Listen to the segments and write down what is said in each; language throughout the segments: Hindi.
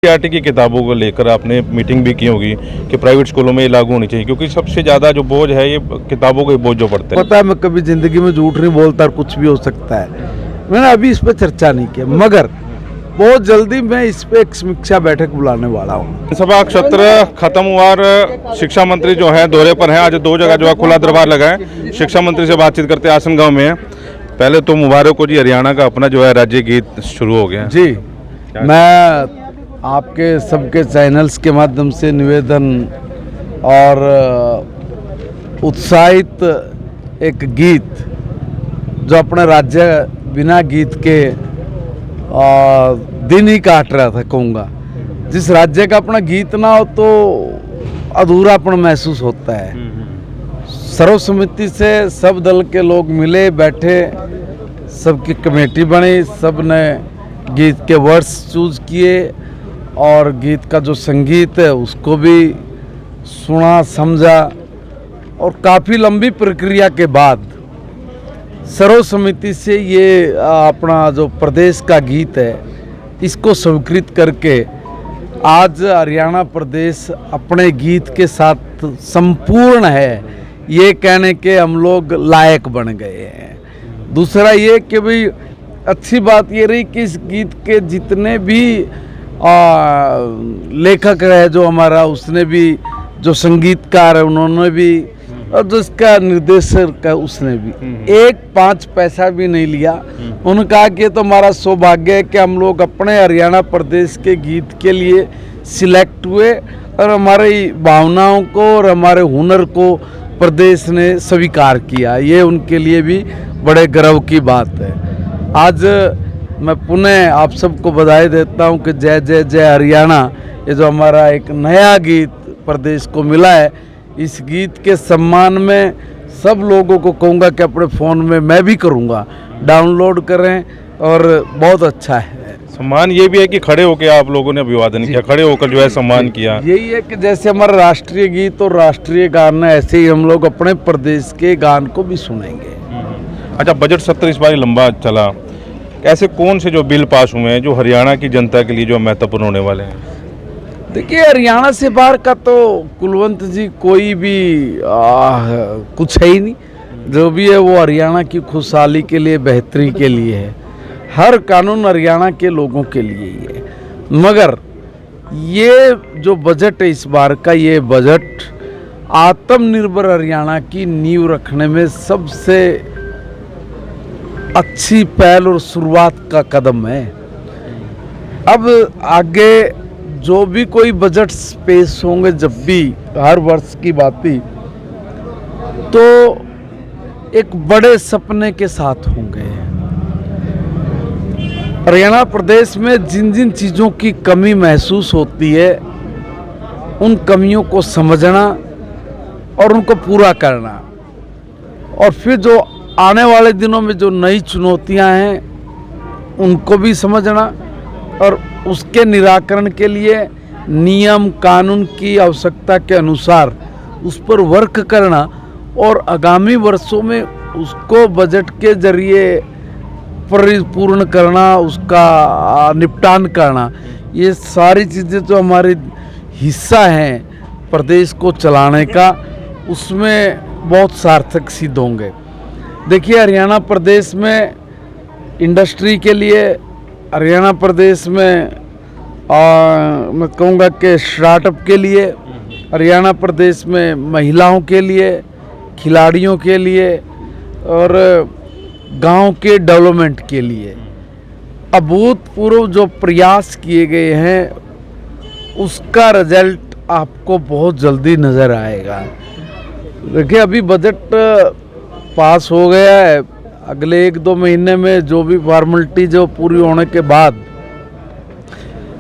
एनसीईआरटी की किताबों को लेकर आपने मीटिंग भी की होगी कि प्राइवेट स्कूलों में ये लागू होनी चाहिए, क्योंकि सबसे ज़्यादा जो बोझ है ये किताबों के बोझ जो पड़ते हैं। पता है, मैं कभी जिंदगी में झूठ नहीं बोलता और कुछ भी हो सकता है। मैंने अभी इस पर चर्चा नहीं की, मगर बहुत जल्दी मैं इस पे एक समीक्षा बैठक बुलाने वाला हूँ। विधानसभा सत्र खत्म हुआ और शिक्षा मंत्री जो है दौरे पर हैं। आज दो जगह जो है खुला दरबार लगा है। शिक्षा मंत्री से बातचीत करते आसन गाँव में है। पहले तो मुबारक हो जी, हरियाणा का अपना जो है राज्य गीत शुरू हो गया जी। मैं आपके सबके चैनल्स के माध्यम से निवेदन और उत्साहित एक गीत जो अपने राज्य बिना गीत के दिन ही काट रहा था, कहूँगा। जिस राज्य का अपना गीत ना हो तो अधूरापन महसूस होता है। सर्वसम्मति से सब दल के लोग मिले बैठे, सबकी कमेटी बनी, सब ने गीत के वर्ड्स चूज किए और गीत का जो संगीत है उसको भी सुना समझा, और काफ़ी लंबी प्रक्रिया के बाद सर्वसम्मति से ये अपना जो प्रदेश का गीत है इसको स्वीकृत करके आज हरियाणा प्रदेश अपने गीत के साथ संपूर्ण है, ये कहने के हम लोग लायक बन गए हैं। दूसरा ये कि भाई अच्छी बात ये रही कि इस गीत के जितने भी लेखक है जो हमारा, उसने भी, जो संगीतकार है उन्होंने भी, और जो इसका निर्देशक है उसने भी एक 5 पैसा भी नहीं लिया। उन्होंने कहा कि तो हमारा सौभाग्य है कि हम लोग अपने हरियाणा प्रदेश के गीत के लिए सिलेक्ट हुए और हमारी भावनाओं को और हमारे हुनर को प्रदेश ने स्वीकार किया। ये उनके लिए भी बड़े गर्व की बात है। आज मैं पुनः आप सबको बधाई देता हूं कि जय जय जय हरियाणा, ये जो हमारा एक नया गीत प्रदेश को मिला है, इस गीत के सम्मान में सब लोगों को कहूँगा कि अपने फ़ोन में, मैं भी करूँगा, डाउनलोड करें और बहुत अच्छा है। सम्मान ये भी है कि खड़े होकर आप लोगों ने अभिवादन किया, खड़े होकर जो है सम्मान किया। यही है कि जैसे हमारा राष्ट्रीय गीत और राष्ट्रीय गान है, ऐसे ही हम लोग अपने प्रदेश के गान को भी सुनेंगे। अच्छा, बजट सत्र इस बार लंबा चला, ऐसे कौन से जो बिल पास हुए हैं जो हरियाणा की जनता के लिए जो महत्वपूर्ण होने वाले हैं? देखिए, हरियाणा से बाहर का तो कुलवंत जी कोई भी कुछ है ही नहीं। जो भी है वो हरियाणा की खुशहाली के लिए, बेहतरी के लिए है। हर कानून हरियाणा के लोगों के लिए ही है। मगर ये जो बजट है इस बार का, ये बजट आत्मनिर्भर हरियाणा की नींव रखने में सबसे अच्छी पहल और शुरुआत का कदम है। अब आगे जो भी कोई बजट पेश होंगे, जब भी हर वर्ष की बात थी, तो एक बड़े सपने के साथ होंगे। हरियाणा प्रदेश में जिन जिन चीज़ों की कमी महसूस होती है, उन कमियों को समझना और उनको पूरा करना, और फिर जो आने वाले दिनों में जो नई चुनौतियां हैं उनको भी समझना और उसके निराकरण के लिए नियम कानून की आवश्यकता के अनुसार उस पर वर्क करना और आगामी वर्षों में उसको बजट के जरिए परिपूर्ण करना, उसका निपटान करना, ये सारी चीज़ें जो हमारी हिस्सा हैं प्रदेश को चलाने का, उसमें बहुत सार्थक सिद्ध होंगे। देखिए, हरियाणा प्रदेश में इंडस्ट्री के लिए, हरियाणा प्रदेश में मैं कहूँगा कि स्टार्टअप के लिए, हरियाणा प्रदेश में महिलाओं के लिए, खिलाड़ियों के लिए और गांव के डेवलपमेंट के लिए अभूतपूर्व जो प्रयास किए गए हैं, उसका रिजल्ट आपको बहुत जल्दी नज़र आएगा। देखिए, अभी बजट पास हो गया है। अगले 1-2 महीने में जो भी फॉर्मेलिटी जो पूरी होने के बाद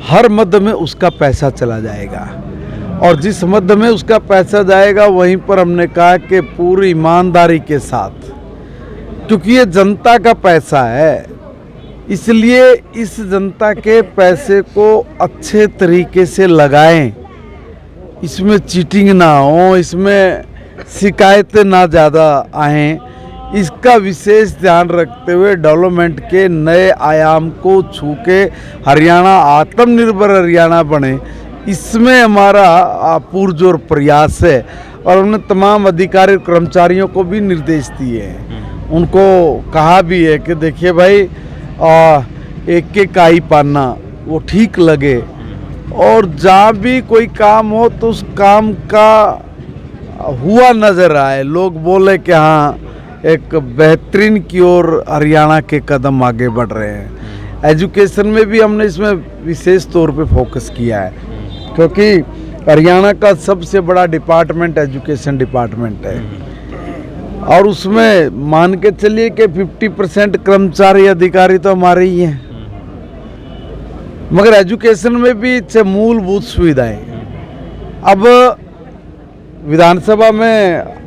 हर मद में उसका पैसा चला जाएगा, और जिस मद में उसका पैसा जाएगा वहीं पर हमने कहा कि पूरी ईमानदारी के साथ, क्योंकि ये जनता का पैसा है, इसलिए इस जनता के पैसे को अच्छे तरीके से लगाएं, इसमें चीटिंग ना हो, इसमें शिकायतें ना ज़्यादा आएं, इसका विशेष ध्यान रखते हुए डेवलपमेंट के नए आयाम को छू के हरियाणा आत्मनिर्भर हरियाणा बने, इसमें हमारा पुरजोर प्रयास है। और उन्होंने तमाम अधिकारी और कर्मचारियों को भी निर्देश दिए हैं, उनको कहा भी है कि देखिए भाई एक एक आई पाना वो ठीक लगे, और जहाँ भी कोई काम हो तो उस काम का हुआ नज़र आए, लोग बोले कि हाँ एक बेहतरीन की ओर हरियाणा के कदम आगे बढ़ रहे हैं। एजुकेशन में भी हमने इसमें विशेष तौर पे फोकस किया है, क्योंकि हरियाणा का सबसे बड़ा डिपार्टमेंट एजुकेशन डिपार्टमेंट है, और उसमें मान के चलिए कि 50% कर्मचारी अधिकारी तो हमारे ही हैं, मगर एजुकेशन में भी मूलभूत सुविधाएं। अब विधानसभा में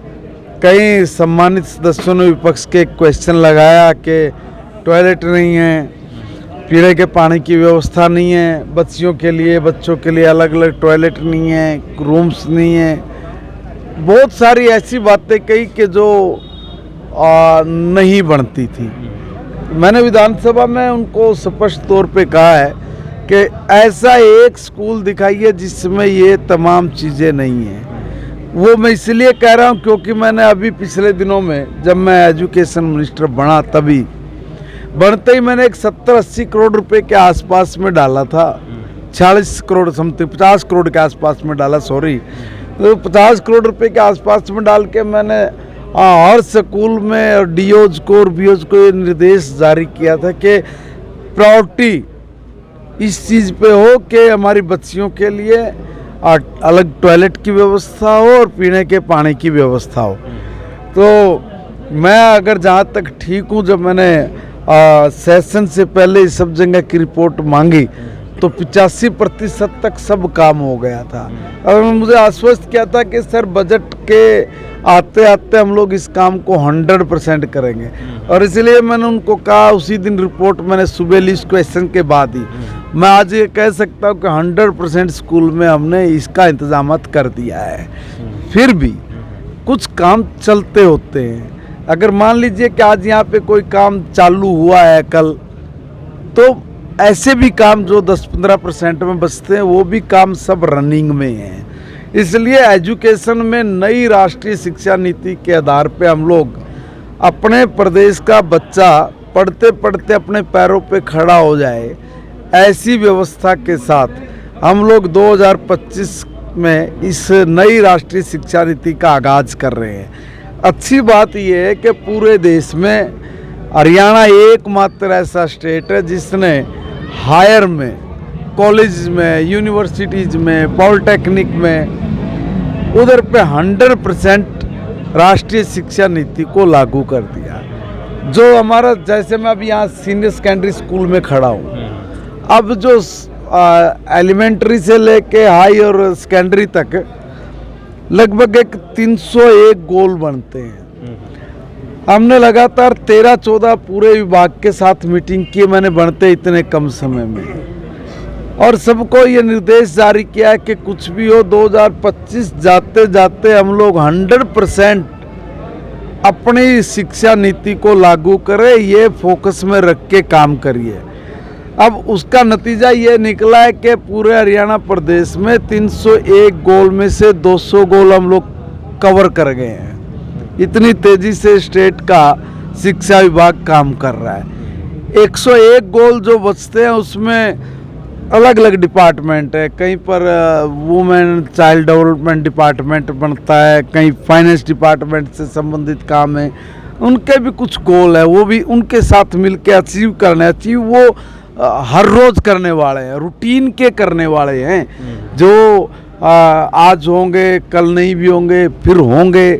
कई सम्मानित सदस्यों ने विपक्ष के क्वेश्चन लगाया कि टॉयलेट नहीं है, पीने के पानी की व्यवस्था नहीं है, बच्चों के लिए अलग अलग टॉयलेट नहीं है, रूम्स नहीं है, बहुत सारी ऐसी बातें कही कि जो नहीं बनती थी। मैंने विधानसभा में उनको स्पष्ट तौर पे कहा है कि ऐसा एक स्कूल दिखाइए जिसमें ये तमाम चीज़ें नहीं हैं। वो मैं इसलिए कह रहा हूँ क्योंकि मैंने अभी पिछले दिनों में जब मैं एजुकेशन मिनिस्टर बना, तभी बनते ही मैंने एक 70-80 करोड़ रुपए के आसपास में डाला था, 40 करोड़ समथिंग 50 करोड़ के आसपास में डाला, सॉरी, तो 50 करोड़ रुपए के आसपास में डाल के मैंने हर स्कूल में और डीओज को और बीओज को ये निर्देश जारी किया था कि प्रायोरिटी इस चीज़ पे हो कि हमारी बच्चियों के लिए अलग टॉयलेट की व्यवस्था हो और पीने के पानी की व्यवस्था हो। तो मैं अगर जहाँ तक ठीक हूँ, जब मैंने सेशन से पहले इस सब जगह की रिपोर्ट मांगी तो 85% तक सब काम हो गया था। और मुझे आश्वस्त किया था कि सर बजट के आते आते हम लोग इस काम को 100% करेंगे, और इसलिए मैंने उनको कहा, उसी दिन रिपोर्ट मैंने सुबह ली इस क्वेश्चन के बाद ही मैं आज ये कह सकता हूँ कि 100% स्कूल में हमने इसका इंतजाम कर दिया है। फिर भी कुछ काम चलते होते हैं, अगर मान लीजिए कि आज यहाँ पे कोई काम चालू हुआ है कल, तो ऐसे भी काम जो 10-15% में बचते हैं वो भी काम सब रनिंग में हैं। इसलिए एजुकेशन में नई राष्ट्रीय शिक्षा नीति के आधार पे हम लोग अपने प्रदेश का बच्चा पढ़ते पढ़ते अपने पैरों पे खड़ा हो जाए, ऐसी व्यवस्था के साथ हम लोग 2025 में इस नई राष्ट्रीय शिक्षा नीति का आगाज कर रहे हैं। अच्छी बात यह है कि पूरे देश में हरियाणा एकमात्र ऐसा स्टेट है जिसने हायर में, कॉलेज में, यूनिवर्सिटीज़ में, पॉलिटेक्निक में उधर पे 100% राष्ट्रीय शिक्षा नीति को लागू कर दिया। जो हमारा, जैसे मैं अभी यहाँ सीनियर सेकेंडरी स्कूल में खड़ा हूँ, अब जो एलिमेंट्री से लेके हाई और सेकेंडरी तक लगभग एक 301 गोल बनते हैं। हमने लगातार 13-14 पूरे विभाग के साथ मीटिंग की, मैंने बनते इतने कम समय में, और सबको ये निर्देश जारी किया है कि कुछ भी हो 2025 जाते जाते हम लोग 100% अपनी शिक्षा नीति को लागू करें, ये फोकस में रख के काम करिए। अब उसका नतीजा ये निकला है कि पूरे हरियाणा प्रदेश में 301 गोल में से 200 गोल हम लोग कवर कर गए हैं। इतनी तेजी से स्टेट का शिक्षा विभाग काम कर रहा है। 101 गोल जो बचते हैं उसमें अलग अलग डिपार्टमेंट है, कहीं पर वुमेन चाइल्ड डेवलपमेंट डिपार्टमेंट बनता है, कहीं फाइनेंस डिपार्टमेंट से संबंधित काम है, उनके भी कुछ गोल है, वो भी उनके साथ मिलके अचीव करना है। अचीव वो हर रोज़ करने वाले हैं, रूटीन के करने वाले हैं, जो आज होंगे कल नहीं भी होंगे, फिर होंगे।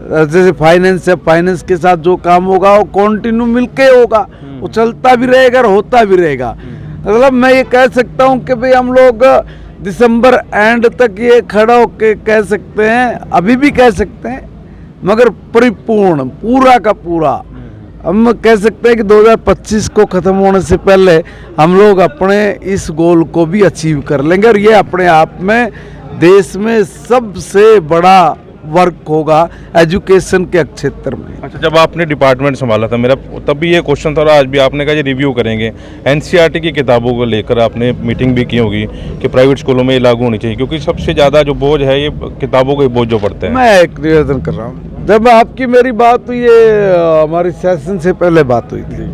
जैसे फाइनेंस है, फाइनेंस के साथ जो काम होगा वो कंटिन्यू मिलके होगा, वो चलता भी रहेगा और होता भी रहेगा। मतलब मैं ये कह सकता हूँ कि भाई हम लोग दिसंबर एंड तक ये खड़ा होके कह सकते हैं, अभी भी कह सकते हैं, मगर परिपूर्ण पूरा का पूरा हम कह सकते हैं कि 2025 को ख़त्म होने से पहले हम लोग अपने इस गोल को भी अचीव कर लेंगे। और ये अपने आप में देश में सबसे बड़ा वर्क होगा एजुकेशन के क्षेत्र में। अच्छा, जब आपने डिपार्टमेंट संभाला था, मेरा तब भी ये क्वेश्चन था और आज भी आपने कहा ये रिव्यू करेंगे। एनसीईआरटी की किताबों को लेकर आपने मीटिंग भी की होगी कि प्राइवेट स्कूलों में ये लागू होनी चाहिए, क्योंकि सबसे ज़्यादा जो बोझ है ये किताबों के बोझ जो पड़ते हैं। मैं एक निवेदन कर रहा हूँ, जब आपकी मेरी बात हुई, ये हमारी सेशन से पहले बात हुई थी,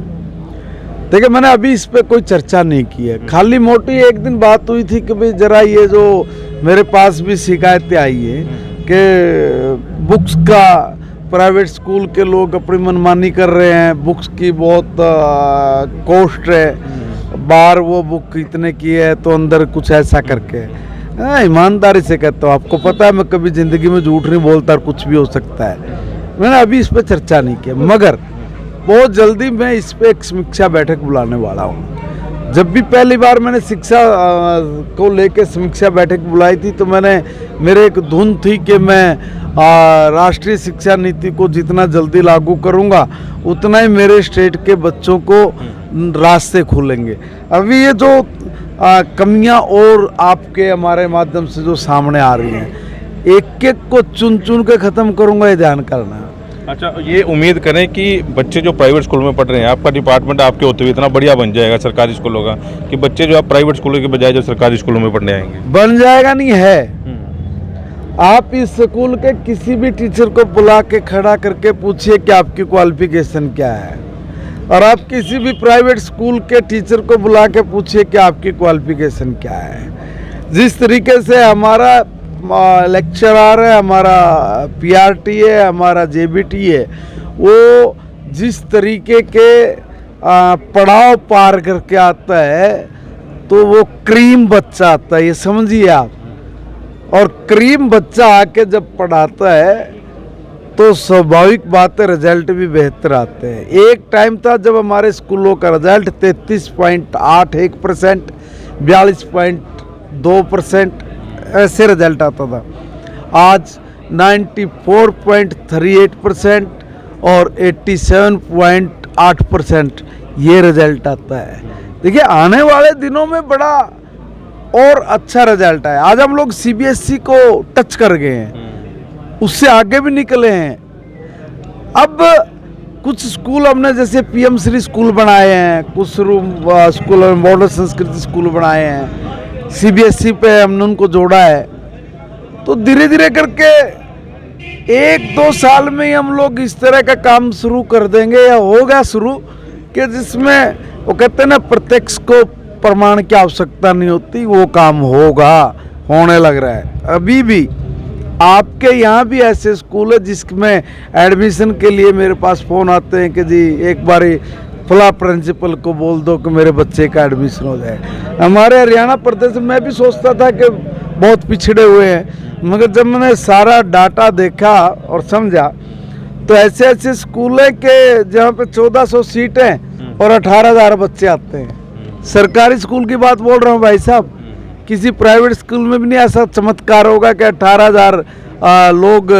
देखिए मैंने अभी इस पे कोई चर्चा नहीं की है। खाली मोटी एक दिन बात हुई थी कि भाई जरा ये जो मेरे पास भी शिकायतें आई है कि बुक्स का प्राइवेट स्कूल के लोग अपनी मनमानी कर रहे हैं, बुक्स की बहुत कॉस्ट है, बाहर वो बुक इतने की है तो अंदर कुछ ऐसा करके। ईमानदारी से कहता हूँ, आपको पता है मैं कभी ज़िंदगी में झूठ नहीं बोलता और कुछ भी हो सकता है। मैंने अभी इस पर चर्चा नहीं की, मगर बहुत जल्दी मैं इस पे एक समीक्षा बैठक बुलाने वाला हूँ। जब भी पहली बार मैंने शिक्षा को लेकर समीक्षा बैठक बुलाई थी तो मेरे एक धुन थी कि मैं राष्ट्रीय शिक्षा नीति को जितना जल्दी लागू करूँगा उतना ही मेरे स्टेट के बच्चों को रास्ते खुलेंगे। अभी ये जो कमियां और आपके हमारे माध्यम से जो सामने आ रही हैं, एक एक को चुन चुन के ख़त्म करूँगा, ये ध्यान करना। अच्छा, ये उम्मीद करें कि बच्चे जो प्राइवेट स्कूल में पढ़ रहे हैं, आपका डिपार्टमेंट आपके होते हुए इतना बढ़िया बन जाएगा सरकारी स्कूलों का कि बच्चे जो आप प्राइवेट स्कूलों के बजाय जो सरकारी स्कूलों में पढ़ने आएंगे। बन जाएगा नहीं है, आप इस स्कूल के किसी भी टीचर को बुला के खड़ा करके पूछिए कि आपकी क्वालिफिकेशन क्या है, और आप किसी भी प्राइवेट स्कूल के टीचर को बुला के पूछिए कि आपकी क्वालिफिकेशन क्या है। जिस तरीके से हमारा लेक्चरर है, हमारा पीआरटी है, हमारा जेबीटी है, वो जिस तरीके के पड़ाव पार करके आता है तो वो क्रीम बच्चा आता है, ये समझिए आप। और क्रीम बच्चा आके जब पढ़ाता है तो स्वाभाविक बात है रिजल्ट भी बेहतर आते हैं। एक टाइम था जब हमारे स्कूलों का रिजल्ट 33.81%, 42.2% ऐसे रिजल्ट आता था। आज 94.38% और 87.8% ये रिजल्ट आता है। देखिए आने वाले दिनों में बड़ा और अच्छा रिजल्ट है। आज हम लोग सीबीएसई को टच कर गए हैं, उससे आगे भी निकले हैं। अब कुछ स्कूल हमने जैसे पीएम श्री स्कूल बनाए हैं, कुछ स्कूल मॉडल संस्कृति स्कूल बनाए हैं, सीबीएसई पे हमने उनको जोड़ा है। तो धीरे धीरे करके 1-2 साल में ही हम लोग इस तरह का काम शुरू कर देंगे या होगा शुरू, कि जिसमें वो कहते हैं ना प्रत्यक्ष को प्रमाण की आवश्यकता नहीं होती, वो काम होगा, होने लग रहा है। अभी भी आपके यहाँ भी ऐसे स्कूल है जिसमें एडमिशन के लिए मेरे पास फ़ोन आते हैं कि जी एक बारी फला प्रिंसिपल को बोल दो कि मेरे बच्चे का एडमिशन हो जाए। हमारे हरियाणा प्रदेश में भी सोचता था कि बहुत पिछड़े हुए हैं, मगर जब मैंने सारा डाटा देखा और समझा तो ऐसे ऐसे स्कूल है कि जहाँ पे 1400 सीट हैं और 18,000 बच्चे आते हैं। सरकारी स्कूल की बात बोल रहा हूँ भाई साहब, किसी प्राइवेट स्कूल में भी नहीं ऐसा चमत्कार होगा कि 18,000 लोग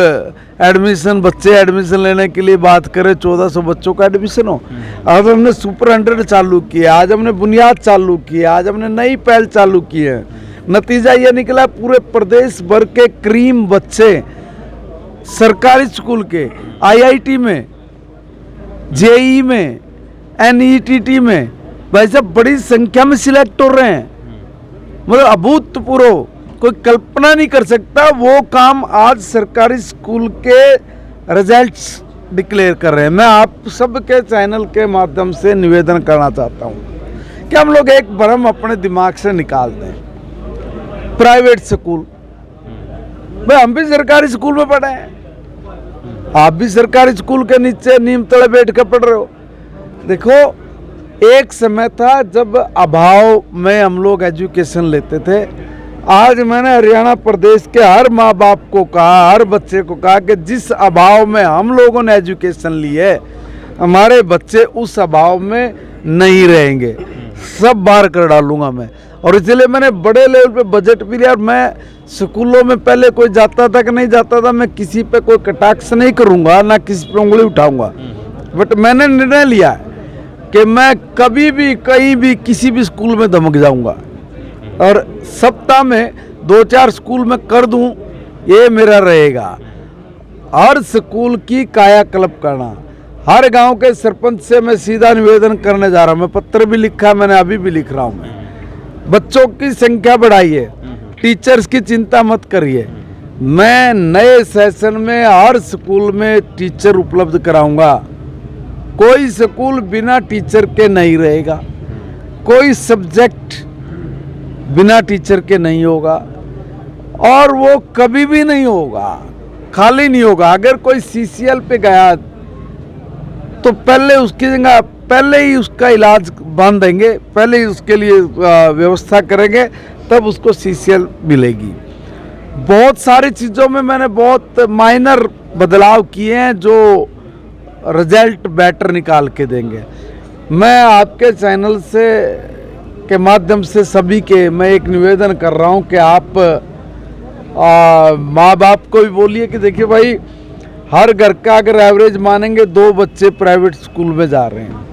बच्चे एडमिशन लेने के लिए बात करें, 1400 बच्चों का एडमिशन हो। आज हमने सुपर 100 चालू किया, आज हमने बुनियाद चालू किया, आज हमने नई पहल चालू की है। नतीजा ये निकला पूरे प्रदेश भर के क्रीम बच्चे सरकारी स्कूल के आईआईटी में, जेई में, एनईटीटी में भाई साहब बड़ी संख्या में सिलेक्ट हो रहे हैं। मतलब अभूतपूर्व, कोई कल्पना नहीं कर सकता वो काम आज सरकारी स्कूल के रिजल्ट्स डिक्लेयर कर रहे हैं। मैं आप सबके चैनल के माध्यम से निवेदन करना चाहता हूं कि हम लोग एक भ्रम अपने दिमाग से निकाल दें। प्राइवेट स्कूल, भाई हम भी सरकारी स्कूल में पढ़े हैं, आप भी सरकारी स्कूल के नीचे नीम तले बैठ कर पढ़ रहे हो। देखो एक समय था जब अभाव में हम लोग एजुकेशन लेते थे। आज मैंने हरियाणा प्रदेश के हर माँ बाप को कहा, हर बच्चे को कहा कि जिस अभाव में हम लोगों ने एजुकेशन ली है, हमारे बच्चे उस अभाव में नहीं रहेंगे, सब बाहर कर डालूंगा मैं। और इसलिए मैंने बड़े लेवल पे बजट भी लिया। और मैं स्कूलों में पहले कोई जाता था कि नहीं जाता था, मैं किसी पे कोई कटाक्ष नहीं करूँगा, ना किसी पे उंगली उठाऊँगा, बट मैंने निर्णय लिया कि मैं कभी भी कहीं भी किसी भी स्कूल में धमक जाऊंगा और सप्ताह में 2-4 स्कूल में कर दूं, ये मेरा रहेगा। हर स्कूल की कायाकल्प करना। हर गांव के सरपंच से मैं सीधा निवेदन करने जा रहा हूं, मैं पत्र भी लिखा, मैंने अभी भी लिख रहा हूं। मैं बच्चों की संख्या बढ़ाइए, टीचर्स की चिंता मत करिए। मैं नए सेशन में हर स्कूल में टीचर उपलब्ध कराऊंगा। कोई स्कूल बिना टीचर के नहीं रहेगा, कोई सब्जेक्ट बिना टीचर के नहीं होगा, और वो कभी भी नहीं होगा, खाली नहीं होगा। अगर कोई सीसीएल पे गया तो पहले उसकी जगह पहले ही उसका इलाज बांध देंगे, पहले ही उसके लिए व्यवस्था करेंगे, तब उसको सीसीएल मिलेगी। बहुत सारी चीज़ों में मैंने बहुत माइनर बदलाव किए हैं जो रिजल्ट बेटर निकाल के देंगे। मैं आपके चैनल से के माध्यम से सभी के मैं एक निवेदन कर रहा हूं कि आप माँ बाप को भी बोलिए कि देखिए भाई, हर घर का अगर एवरेज मानेंगे 2 बच्चे प्राइवेट स्कूल में जा रहे हैं,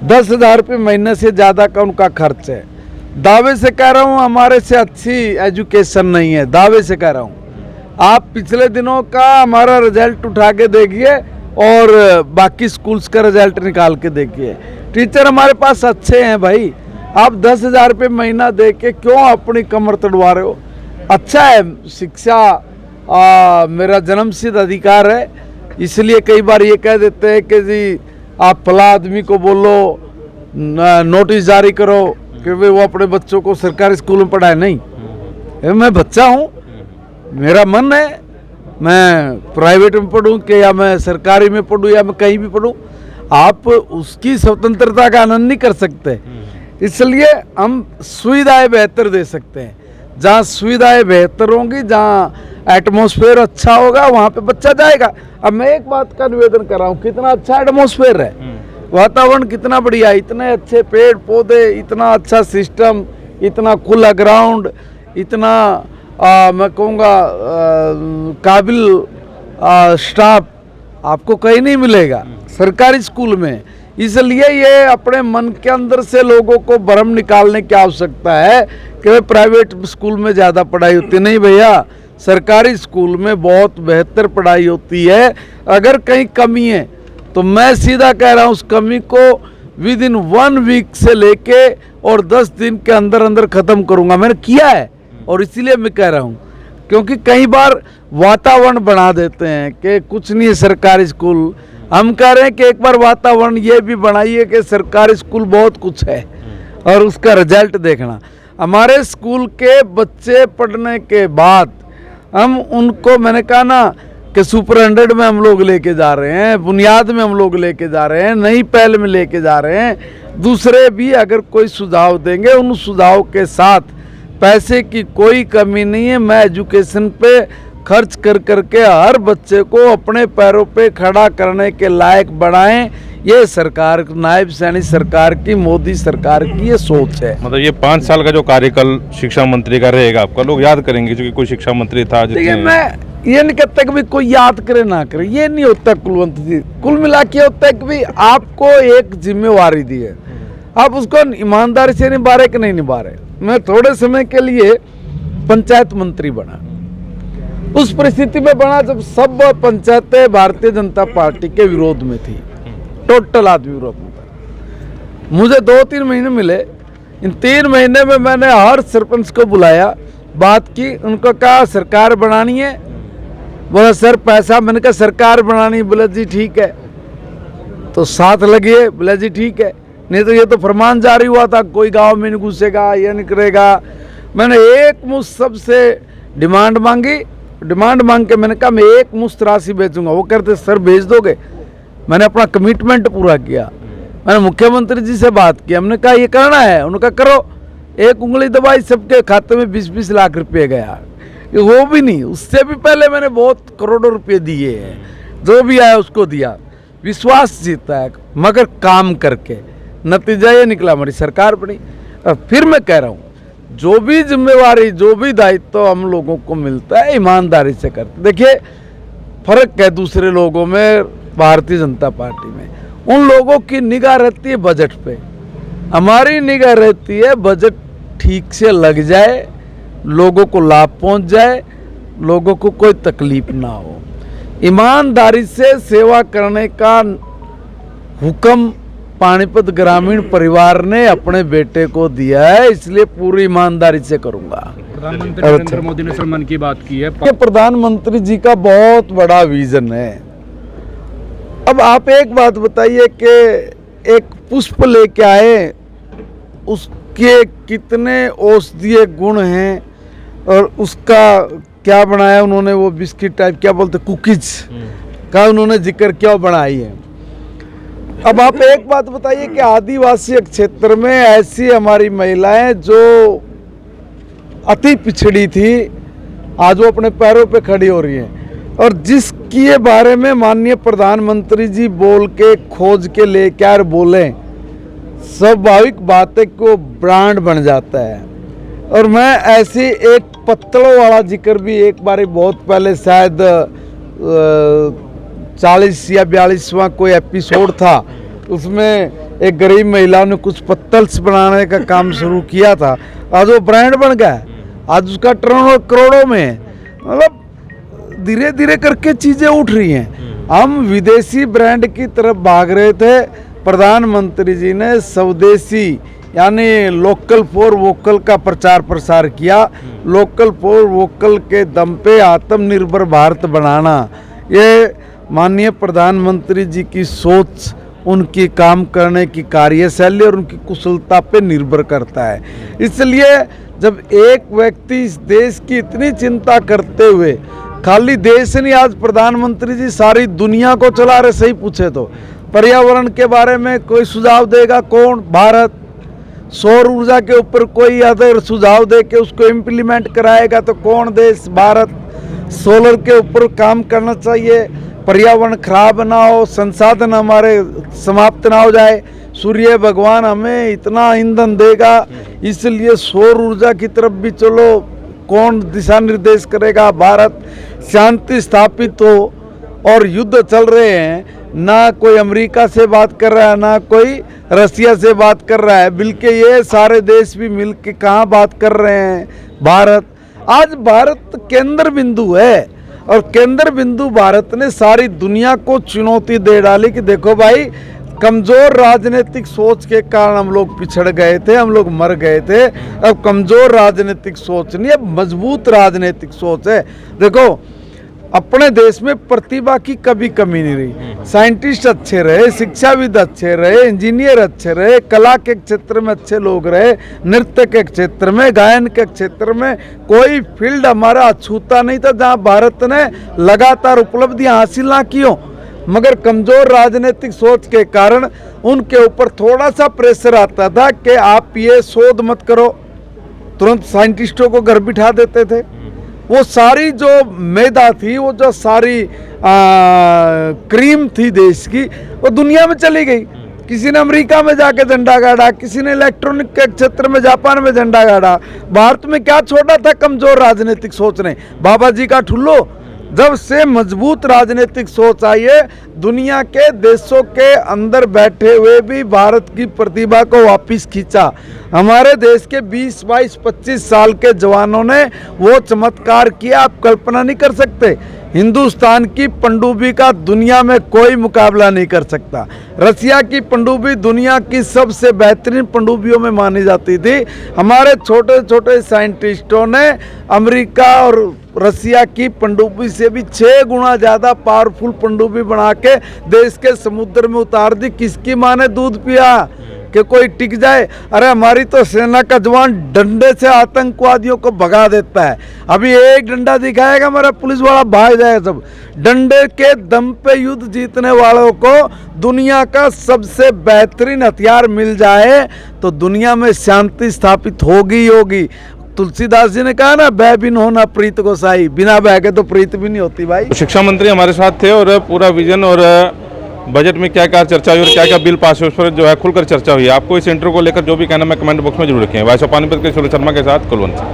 10,000 रुपये महीने से ज़्यादा का उनका खर्च है। दावे से कह रहा हूँ हमारे से अच्छी एजुकेशन नहीं है, दावे से कह रहा हूँ। आप पिछले दिनों का हमारा रिजल्ट उठा के देखिए और बाकी स्कूल्स का रिजल्ट निकाल के देखिए। टीचर हमारे पास अच्छे हैं भाई, आप 10,000 रुपये महीना दे के क्यों अपनी कमर तोड़वा रहे हो? अच्छा है, शिक्षा मेरा जन्मसिद्ध अधिकार है, इसलिए कई बार ये कह देते हैं कि जी आप फला आदमी को बोलो, नोटिस जारी करो कि वो अपने बच्चों को सरकारी स्कूल में पढ़ाए। नहीं, मैं बच्चा हूँ, मेरा मन है मैं प्राइवेट में पढ़ूँ कि या मैं सरकारी में पढ़ूँ या मैं कहीं भी पढ़ूँ। आप उसकी स्वतंत्रता का आनंद नहीं कर सकते, इसलिए हम सुविधाएं बेहतर दे सकते हैं। जहाँ सुविधाएं बेहतर होंगी, जहाँ एटमॉस्फेयर अच्छा होगा, वहाँ पे बच्चा जाएगा। अब मैं एक बात का निवेदन कर रहा हूँ, कितना अच्छा एटमॉस्फेयर है, वातावरण कितना बढ़िया, इतने अच्छे पेड़ पौधे, इतना अच्छा सिस्टम, इतना खुला ग्राउंड, इतना मैं कहूँगा काबिल स्टाफ आपको कहीं नहीं मिलेगा सरकारी स्कूल में। इसलिए ये अपने मन के अंदर से लोगों को भ्रम निकालने की आवश्यकता है कि प्राइवेट स्कूल में ज़्यादा पढ़ाई होती नहीं। भैया, सरकारी स्कूल में बहुत बेहतर पढ़ाई होती है। अगर कहीं कमी है तो मैं सीधा कह रहा हूँ उस कमी को विद इन 1 वीक से लेके और 10 दिन के अंदर अंदर ख़त्म करूँगा। मैंने किया है और इसीलिए मैं कह रहा हूँ, क्योंकि कई बार वातावरण बना देते हैं कि कुछ नहीं है सरकारी स्कूल। हम कह रहे हैं कि एक बार वातावरण ये भी बनाइए कि सरकारी स्कूल बहुत कुछ है और उसका रिजल्ट देखना। हमारे स्कूल के बच्चे पढ़ने के बाद हम उनको, मैंने कहा ना कि सुपर 100 में हम लोग लेके जा रहे हैं, बुनियाद में हम लोग लेके जा रहे हैं, नई पहल में लेके जा रहे हैं। दूसरे भी अगर कोई सुझाव देंगे, उन सुझाव के साथ पैसे की कोई कमी नहीं है। मैं एजुकेशन पे खर्च कर करके हर बच्चे को अपने पैरों पे खड़ा करने के लायक बनाएं। ये सरकार, नायब सैनी सरकार की, मोदी सरकार की ये सोच है। मतलब ये 5 साल का जो कार्यकाल शिक्षा मंत्री का रहेगा आपका, लोग याद करेंगे क्योंकि कोई शिक्षा मंत्री था। देखिए, मैं ये नहीं कहता कि भी कोई याद करे ना करे, ये नहीं होता कुलवंत जी। कुल मिला के होता है कि भी आपको एक जिम्मेवारी दी है, आप उसको ईमानदारी से निभा रहे कि नहीं निभा रहे। मैं थोड़े समय के लिए पंचायत मंत्री बना, उस परिस्थिति में बना जब सब पंचायतें भारतीय जनता पार्टी के विरोध में थी, टोटल आदमी विरोध में था। मुझे 2-3 महीने मिले, इन 3 महीने में मैंने हर सरपंच को बुलाया, बात की, उनको कहा सरकार बनानी है। बोला सर पैसा, मैंने कहा सरकार बनानी है। बोला जी ठीक है, तो साथ लगिए। बोला जी ठीक है, नहीं तो ये तो फरमान जारी हुआ था, कोई गांव में नहीं घुसेगा, ये नहीं करेगा। मैंने एक मुश्त सबसे डिमांड मांगी, डिमांड मांग के मैंने कहा मैं एक मुश्त राशि बेचूंगा। वो कहते सर भेज दोगे? मैंने अपना कमिटमेंट पूरा किया। मैंने मुख्यमंत्री जी से बात की, हमने कहा ये करना है, उन्होंने कहा करो। एक उंगली दबाई, सबके खाते में 20-20 लाख रुपये गया। वो भी नहीं, उससे भी पहले मैंने बहुत करोड़ों रुपये दिए हैं, जो भी आया उसको दिया। विश्वास जीता है, मगर काम करके नतीजा ये निकला, हमारी सरकार बनी। फिर मैं कह रहा हूँ, जो भी जिम्मेवारी, जो भी दायित्व हम लोगों को मिलता है, ईमानदारी से करते। देखिए फर्क है दूसरे लोगों में, भारतीय जनता पार्टी में उन लोगों की निगाह रहती है बजट पे, हमारी निगाह रहती है बजट ठीक से लग जाए, लोगों को लाभ पहुंच जाए, लोगों को कोई तकलीफ ना हो। ईमानदारी से सेवा करने का हुक्म पानीपत ग्रामीण परिवार ने अपने बेटे को दिया है, इसलिए पूरी ईमानदारी से करूंगा। प्रधानमंत्री नरेंद्र मोदी ने सर मन की बात की है। ये प्रधानमंत्री जी का बहुत बड़ा विजन है। अब आप एक बात बताइए कि एक पुष्प लेके आए, उसके कितने औषधीय गुण हैं और उसका क्या बनाया उन्होंने, वो बिस्किट टाइप क्या बोलते कुकीज का उन्होंने जिक्र क्या बनाई है। अब आप एक बात बताइए कि आदिवासी क्षेत्र में ऐसी हमारी महिलाएं जो अति पिछड़ी थी, आज वो अपने पैरों पे खड़ी हो रही हैं, और जिसके बारे में माननीय प्रधानमंत्री जी बोल के खोज के लेकर बोले, स्वाभाविक बात है कि वो ब्रांड बन जाता है। और मैं ऐसी एक पत्तलों वाला जिक्र भी एक बार बहुत पहले शायद 40 या 42वां कोई एपिसोड था, उसमें एक गरीब महिला ने कुछ पत्तल्स बनाने का काम शुरू किया था, आज वो ब्रांड बन गया, आज उसका टर्नओवर करोड़ों में है। मतलब धीरे धीरे करके चीज़ें उठ रही हैं। हम विदेशी ब्रांड की तरफ भाग रहे थे, प्रधानमंत्री जी ने स्वदेशी यानी लोकल फॉर वोकल का प्रचार प्रसार किया। लोकल फॉर वोकल के दम पे आत्मनिर्भर भारत बनाना, ये माननीय प्रधानमंत्री जी की सोच, उनकी काम करने की कार्यशैली और उनकी कुशलता पे निर्भर करता है। इसलिए जब एक व्यक्ति इस देश की इतनी चिंता करते हुए, खाली देश नहीं, आज प्रधानमंत्री जी सारी दुनिया को चला रहे, सही पूछे तो पर्यावरण के बारे में कोई सुझाव देगा कौन? भारत। सौर ऊर्जा के ऊपर कोई अगर सुझाव दे के उसको इम्प्लीमेंट कराएगा तो कौन देश? भारत। सोलर के ऊपर काम करना चाहिए, पर्यावरण खराब ना हो, संसाधन हमारे समाप्त ना हो जाए, सूर्य भगवान हमें इतना ईंधन देगा, इसलिए सौर ऊर्जा की तरफ भी चलो, कौन दिशा निर्देश करेगा? भारत। शांति स्थापित हो, और युद्ध चल रहे हैं, ना कोई अमेरिका से बात कर रहा है, ना कोई रसिया से बात कर रहा है, बल्कि ये सारे देश भी मिलके कहाँ बात कर रहे हैं? भारत। आज भारत केंद्र बिंदु है, और केंद्र बिंदु भारत ने सारी दुनिया को चुनौती दे डाली कि देखो भाई, कमजोर राजनीतिक सोच के कारण हम लोग पिछड़ गए थे, हम लोग मर गए थे। अब कमजोर राजनीतिक सोच नहीं, अब मजबूत राजनीतिक सोच है। देखो, अपने देश में प्रतिभा की कभी कमी नहीं रही। साइंटिस्ट अच्छे रहे, शिक्षाविद अच्छे रहे, इंजीनियर अच्छे रहे, कला के क्षेत्र में अच्छे लोग रहे, नृत्य के क्षेत्र में, गायन के क्षेत्र में, कोई फील्ड हमारा अछूता नहीं था जहां भारत ने लगातार उपलब्धियां हासिल ना की हो। मगर कमजोर राजनीतिक सोच के कारण उनके ऊपर थोड़ा सा प्रेशर आता था कि आप ये शोध मत करो, तुरंत साइंटिस्टों को घर बिठा देते थे। वो सारी जो मैदा थी, वो जो सारी क्रीम थी देश की, वो दुनिया में चली गई। किसी ने अमेरिका में जाके झंडा गाड़ा, किसी ने इलेक्ट्रॉनिक के क्षेत्र में जापान में झंडा गाड़ा। भारत में क्या छोड़ा था कमजोर राजनीतिक सोच ने? बाबा जी का ठुल्लो। जब से मजबूत राजनीतिक सोच आई है, दुनिया के देशों के अंदर बैठे हुए भी भारत की प्रतिभा को वापस खींचा। हमारे देश के 20, 22, 25 साल के जवानों ने वो चमत्कार किया, आप कल्पना नहीं कर सकते। हिंदुस्तान की पनडुब्बी का दुनिया में कोई मुकाबला नहीं कर सकता। रसिया की पनडुब्बी दुनिया की सबसे बेहतरीन पनडुब्बियों में मानी जाती थी। हमारे छोटे छोटे साइंटिस्टों ने अमेरिका और रसिया की पनडुब्बी से भी 6 गुना ज़्यादा पावरफुल पनडुब्बी बना के देश के समुद्र में उतार दी। किसकी माँ ने दूध पिया कि कोई टिक जाए? अरे हमारी तो सेना का जवान डंडे से आतंकवादियों को भगा देता है। अभी एक डंडा दिखाएगा, हमारा पुलिस वाला भाग जाएगा। सब डंडे के दम पे युद्ध जीतने वालों को दुनिया का सबसे बेहतरीन हथियार मिल जाए तो दुनिया में शांति स्थापित होगी ही होगी। तुलसीदास जी ने कहा ना, भय बिन होना प्रीत गोसाई, बिना भय के तो प्रीत भी नहीं होती भाई। शिक्षा मंत्री हमारे साथ थे और पूरा विजन और बजट में क्या क्या चर्चा हुई और क्या क्या बिल पास हुए उस पर जो है खुलकर चर्चा हुई है। आपको इस इंटरव्यू को लेकर जो भी कहना, मैं कमेंट बॉक्स में जरूर रखें। वाइस ऑफ पानीपत के सूर्य शर्मा के साथ कुलवंत।